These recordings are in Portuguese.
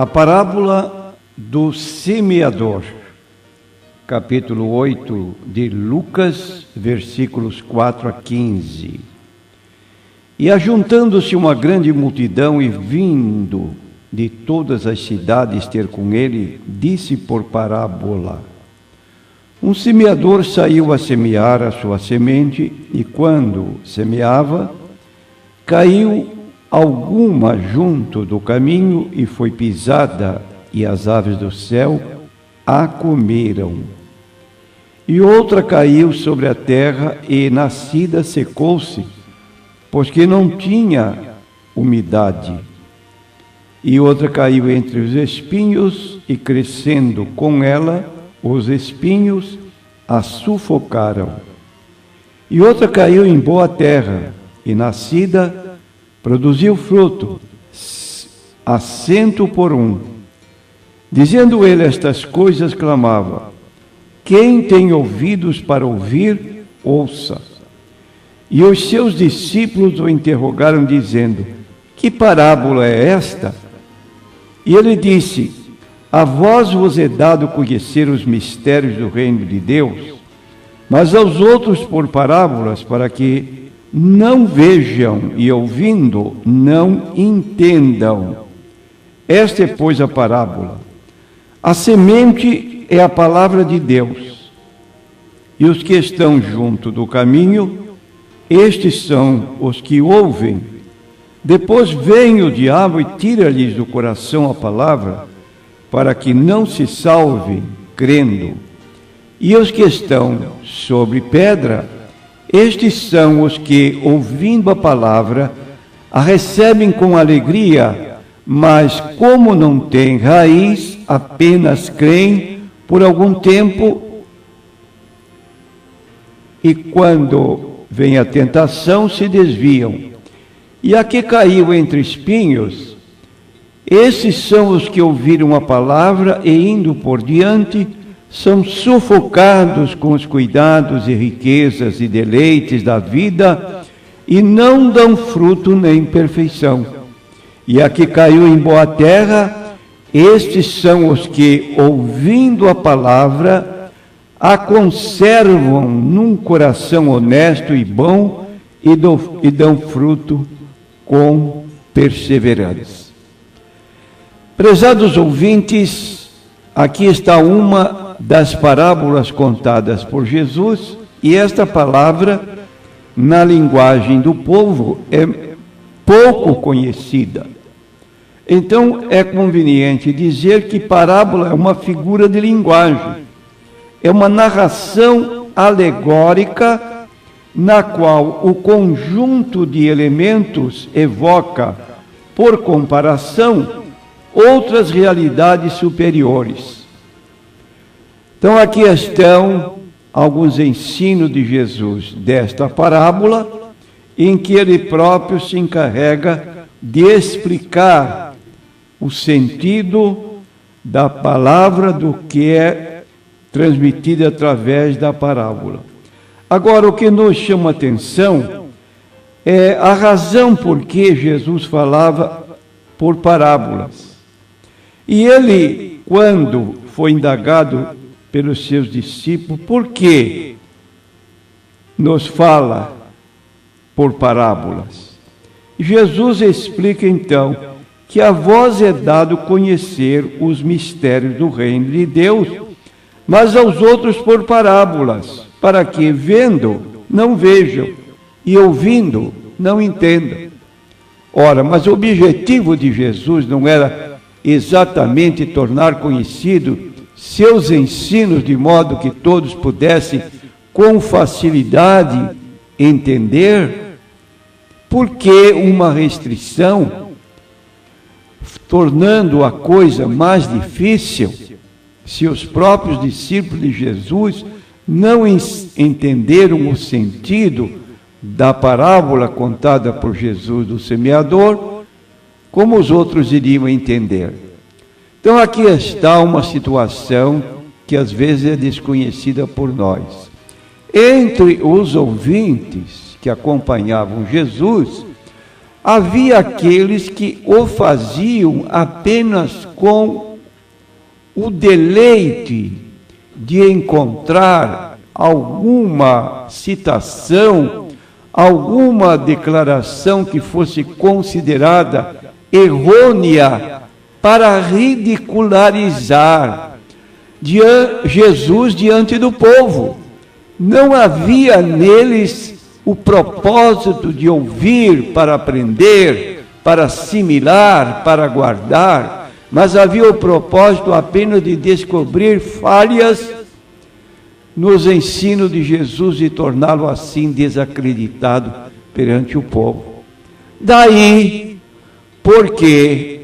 A parábola do semeador, capítulo 8 de Lucas, versículos 4 a 15. E ajuntando-se uma grande multidão e vindo de todas as cidades ter com ele, disse por parábola: um semeador saiu a semear a sua semente, e quando semeava, caiu alguma junto do caminho e foi pisada, e as aves do céu a comeram. E outra caiu sobre a terra, e nascida secou-se, pois que não tinha umidade. E outra caiu entre os espinhos, e crescendo com ela, os espinhos a sufocaram. E outra caiu em boa terra, e nascida, produziu fruto, a 100 por 1. Dizendo ele estas coisas, clamava: quem tem ouvidos para ouvir, ouça. E os seus discípulos o interrogaram, dizendo: que parábola é esta? E ele disse: a vós vos é dado conhecer os mistérios do reino de Deus, mas aos outros por parábolas, para que não vejam e, ouvindo, não entendam. Esta é, pois, a parábola. A semente é a palavra de Deus, e os que estão junto do caminho, estes são os que ouvem. Depois vem o diabo e tira-lhes do coração a palavra, para que não se salvem crendo. E os que estão sobre pedra, estes são os que, ouvindo a palavra, a recebem com alegria, mas como não têm raiz, apenas creem por algum tempo, e quando vem a tentação, se desviam. E a que caiu entre espinhos, esses são os que ouviram a palavra e, indo por diante, são sufocados com os cuidados e riquezas e deleites da vida e não dão fruto nem perfeição. E a que caiu em boa terra, estes são os que, ouvindo a palavra, a conservam num coração honesto e bom e dão fruto com perseverança. Prezados ouvintes, aqui está uma das parábolas contadas por Jesus, e esta palavra, na linguagem do povo, é pouco conhecida. Então, é conveniente dizer que parábola é uma figura de linguagem, é uma narração alegórica na qual o conjunto de elementos evoca, por comparação, outras realidades superiores. Então, aqui estão alguns ensinos de Jesus desta parábola, em que ele próprio se encarrega de explicar o sentido da palavra, do que é transmitido através da parábola. Agora, o que nos chama a atenção é a razão por que Jesus falava por parábolas. E ele, quando foi indagado pelos seus discípulos, por que nos fala por parábolas? Jesus explica então que a vós é dado conhecer os mistérios do reino de Deus, mas aos outros por parábolas, para que, vendo, não vejam, e ouvindo, não entendam. Ora, mas o objetivo de Jesus não era exatamente tornar conhecido seus ensinos, de modo que todos pudessem com facilidade entender? Por que uma restrição, tornando a coisa mais difícil, se os próprios discípulos de Jesus não entenderam o sentido da parábola contada por Jesus do semeador, como os outros iriam entender? Então, aqui está uma situação que às vezes é desconhecida por nós. Entre os ouvintes que acompanhavam Jesus, Havia aqueles que o faziam apenas com o deleite de encontrar alguma citação, alguma declaração que fosse considerada errônea para ridicularizar Jesus diante do povo. Não havia neles o propósito de ouvir para aprender, para assimilar, para guardar, mas havia o propósito apenas de descobrir falhas nos ensinos de Jesus e torná-lo assim desacreditado perante o povo. Daí, porque,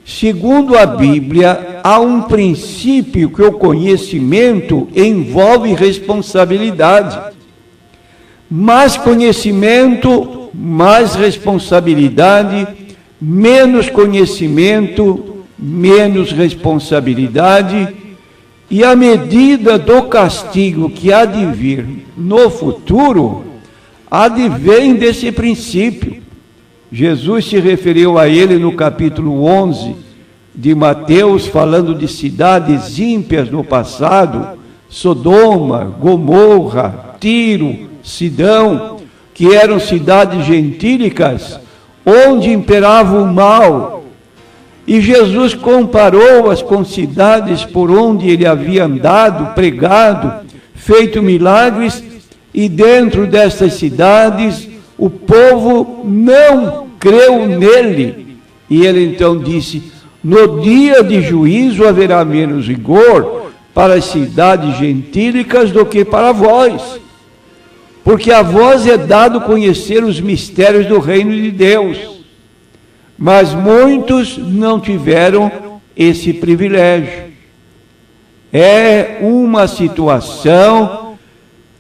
segundo a Bíblia, há um princípio que o conhecimento envolve responsabilidade. Mais conhecimento, mais responsabilidade, menos conhecimento, menos responsabilidade, e a medida do castigo que há de vir no futuro, advém desse princípio. Jesus se referiu a ele no capítulo 11 de Mateus, falando de cidades ímpias no passado, Sodoma, Gomorra, Tiro, Sidão, que eram cidades gentílicas, onde imperava o mal. E Jesus comparou-as com cidades por onde ele havia andado, pregado, feito milagres, e dentro dessas cidades o povo não creu nele. E ele então disse: no dia de juízo haverá menos rigor para as cidades gentílicas do que para vós, porque a vós é dado conhecer os mistérios do reino de Deus. Mas muitos não tiveram esse privilégio. É uma situação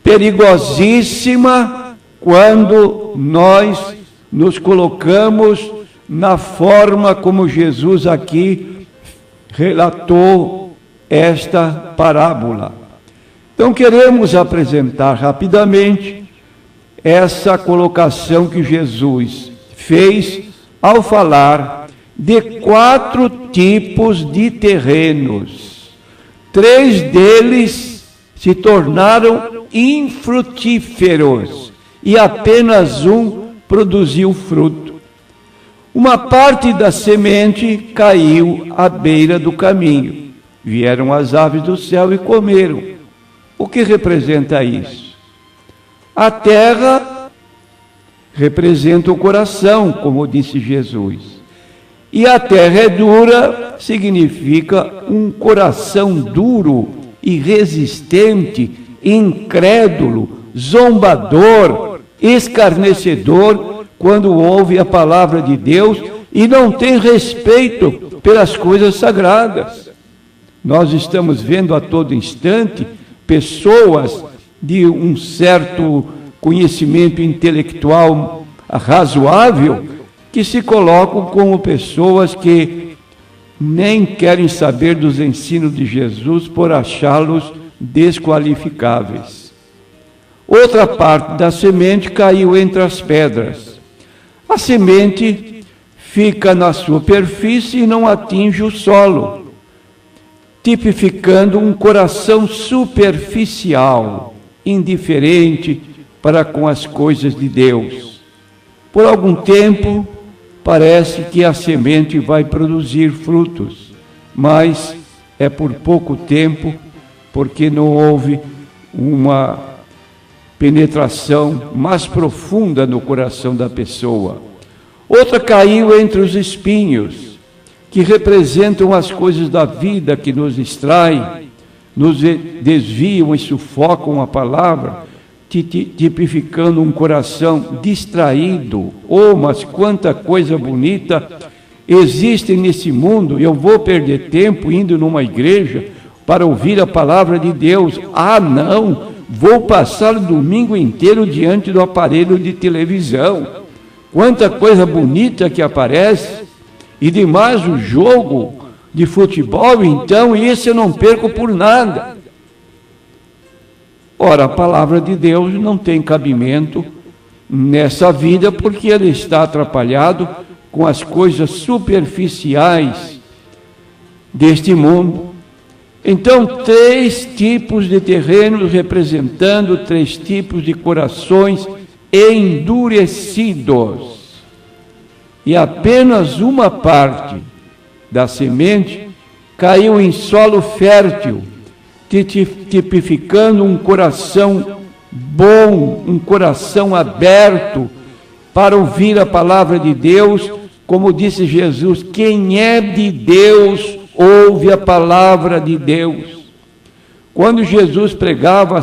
perigosíssima quando nós nos colocamos na forma como Jesus aqui relatou esta parábola. Então queremos apresentar rapidamente essa colocação que Jesus fez ao falar de 4 tipos de terrenos. 3 deles se tornaram infrutíferos e apenas um produziu fruto. Uma parte da semente caiu à beira do caminho. Vieram as aves do céu e comeram. O que representa isso? A terra representa o coração, como disse Jesus. E a terra é dura significa um coração duro, irresistente, incrédulo, zombador, escarnecedor, quando ouve a palavra de Deus e não tem respeito pelas coisas sagradas. Nós estamos vendo a todo instante pessoas de um certo conhecimento intelectual razoável, que se colocam como pessoas que nem querem saber dos ensinos de Jesus por achá-los desqualificáveis. Outra parte da semente caiu entre as pedras. A semente fica na superfície e não atinge o solo, tipificando um coração superficial, indiferente para com as coisas de Deus. Por algum tempo, parece que a semente vai produzir frutos, mas é por pouco tempo, porque não houve uma penetração mais profunda no coração da pessoa. Outra caiu entre os espinhos, que representam as coisas da vida que nos distraem, nos desviam e sufocam a palavra, tipificando um coração distraído. Oh, mas quanta coisa bonita existe nesse mundo! Eu vou perder tempo indo numa igreja para ouvir a palavra de Deus. Ah, não! Vou passar o domingo inteiro diante do aparelho de televisão. Quanta coisa bonita que aparece! E demais o jogo de futebol, então, esse eu não perco por nada. Ora, a palavra de Deus não tem cabimento nessa vida porque ele está atrapalhado com as coisas superficiais deste mundo. Então, 3 tipos de terrenos representando 3 tipos de corações endurecidos. E apenas uma parte da semente caiu em solo fértil, tipificando um coração bom, um coração aberto para ouvir a palavra de Deus. Como disse Jesus, quem é de Deus ouve a palavra de Deus. Quando Jesus pregava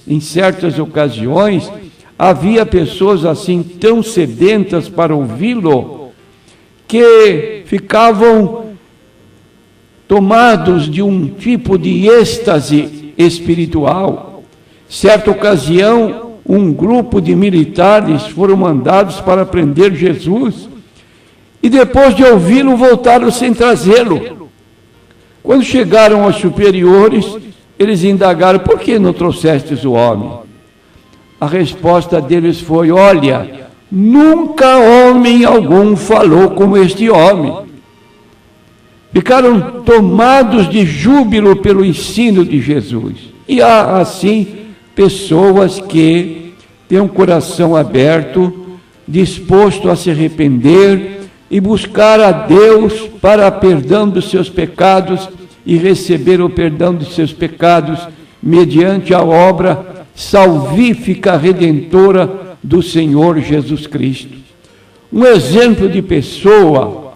em certas ocasiões, havia pessoas assim tão sedentas para ouvi-lo, que ficavam tomados de um tipo de êxtase espiritual. Certa ocasião, um grupo de militares foram mandados para prender Jesus, e depois de ouvi-lo, voltaram sem trazê-lo. Quando chegaram aos superiores, eles indagaram: por que não trouxestes o homem? A resposta deles foi: olha, nunca homem algum falou como este homem. Ficaram tomados de júbilo pelo ensino de Jesus. E há, assim, pessoas que têm um coração aberto, disposto a se arrepender e buscar a Deus para perdão dos seus pecados e receber o perdão dos seus pecados mediante a obra salvífica, redentora do Senhor Jesus Cristo. Um exemplo de pessoa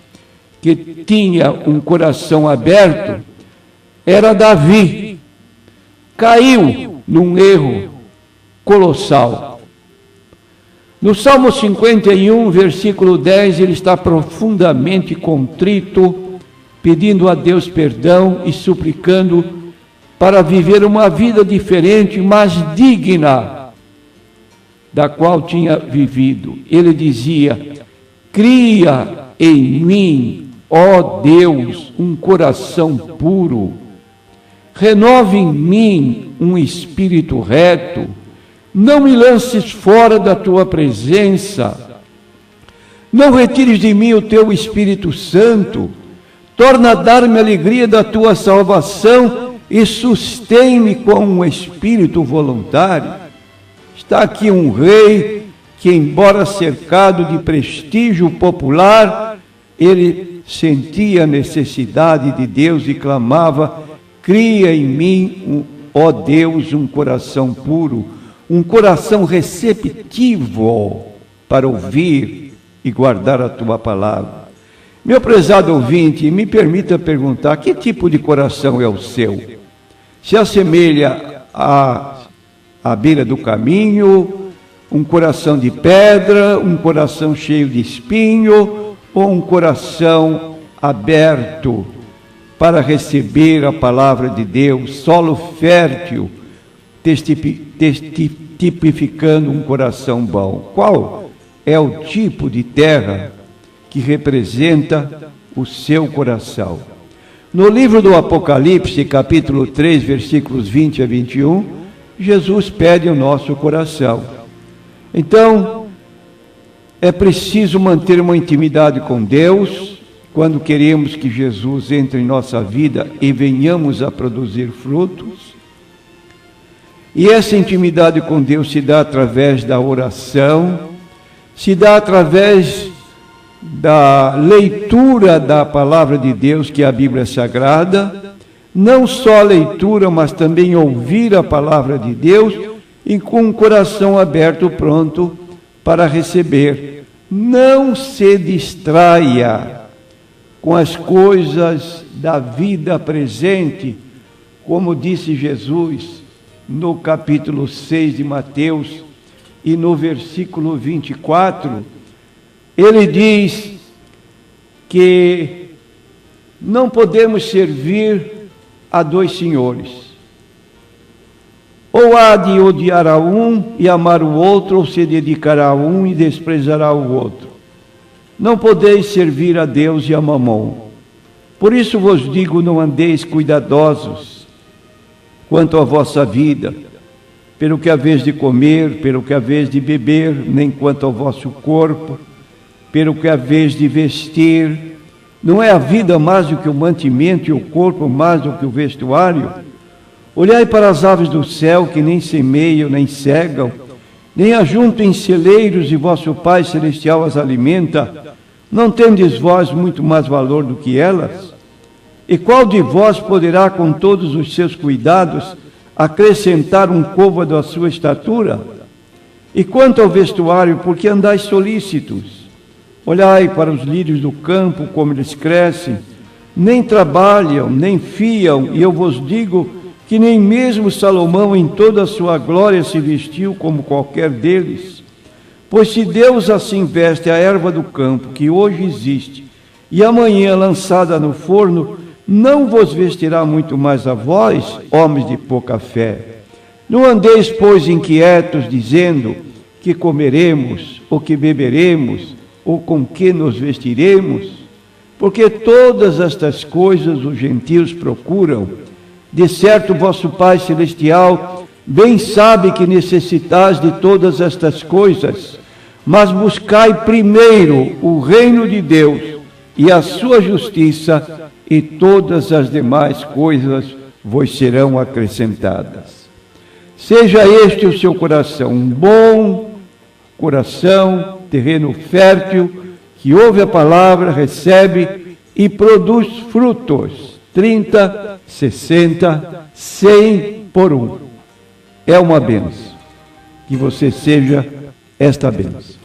que tinha um coração aberto era Davi. Caiu num erro colossal. No Salmo 51, versículo 10, ele está profundamente contrito, pedindo a Deus perdão e suplicando para viver uma vida diferente, mas digna da qual tinha vivido. Ele dizia: cria em mim, ó Deus, um coração puro, renove em mim um espírito reto, não me lances fora da tua presença, não retires de mim o teu Espírito Santo, torna a dar-me a alegria da tua salvação e sustém-me com um espírito voluntário. Está aqui um rei que, embora cercado de prestígio popular, ele sentia a necessidade de Deus e clamava: cria em mim, ó Deus, um coração puro, um coração receptivo para ouvir e guardar a tua palavra. Meu prezado ouvinte, me permita perguntar: que tipo de coração é o seu? Se assemelha à beira do caminho, um coração de pedra, um coração cheio de espinho, ou um coração aberto para receber a palavra de Deus, solo fértil, tipificando um coração bom? Qual é o tipo de terra que representa o seu coração? No livro do Apocalipse, capítulo 3, versículos 20 a 21, Jesus pede o nosso coração. Então, é preciso manter uma intimidade com Deus quando queremos que Jesus entre em nossa vida e venhamos a produzir frutos. E essa intimidade com Deus se dá através da oração, se dá através da leitura da palavra de Deus, que é a Bíblia Sagrada. Não só a leitura, mas também ouvir a palavra de Deus e com o coração aberto, pronto para receber. Não se distraia com as coisas da vida presente, como disse Jesus no capítulo 6 de Mateus e no versículo 24, ele diz que não podemos servir a dois senhores. Ou há de odiar a um e amar o outro, ou se dedicará a um e desprezará o outro. Não podeis servir a Deus e a Mamon. Por isso vos digo, não andeis cuidadosos quanto à vossa vida, pelo que haveis de comer, pelo que haveis de beber, nem quanto ao vosso corpo, pelo que haveis de vestir. Não é a vida mais do que o mantimento e o corpo mais do que o vestuário? Olhai para as aves do céu, que nem semeiam, nem cegam, nem ajuntam em celeiros, e vosso Pai Celestial as alimenta. Não tendes vós muito mais valor do que elas? E qual de vós poderá, com todos os seus cuidados, acrescentar um côvado à sua estatura? E quanto ao vestuário, por que andais solícitos? Olhai para os lírios do campo, como eles crescem, nem trabalham, nem fiam, e eu vos digo que nem mesmo Salomão em toda a sua glória se vestiu como qualquer deles. Pois se Deus assim veste a erva do campo, que hoje existe, e amanhã lançada no forno, não vos vestirá muito mais a vós, homens de pouca fé? Não andeis, pois, inquietos, dizendo que comeremos, ou que beberemos, ou com que nos vestiremos? Porque todas estas coisas os gentios procuram. De certo, vosso Pai Celestial bem sabe que necessitais de todas estas coisas, mas buscai primeiro o reino de Deus e a sua justiça, e todas as demais coisas vos serão acrescentadas. Seja este o seu coração, um bom coração, terreno fértil, que ouve a palavra, recebe e produz frutos, 30, 60, 100 por um. É uma bênção. Que você seja esta bênção.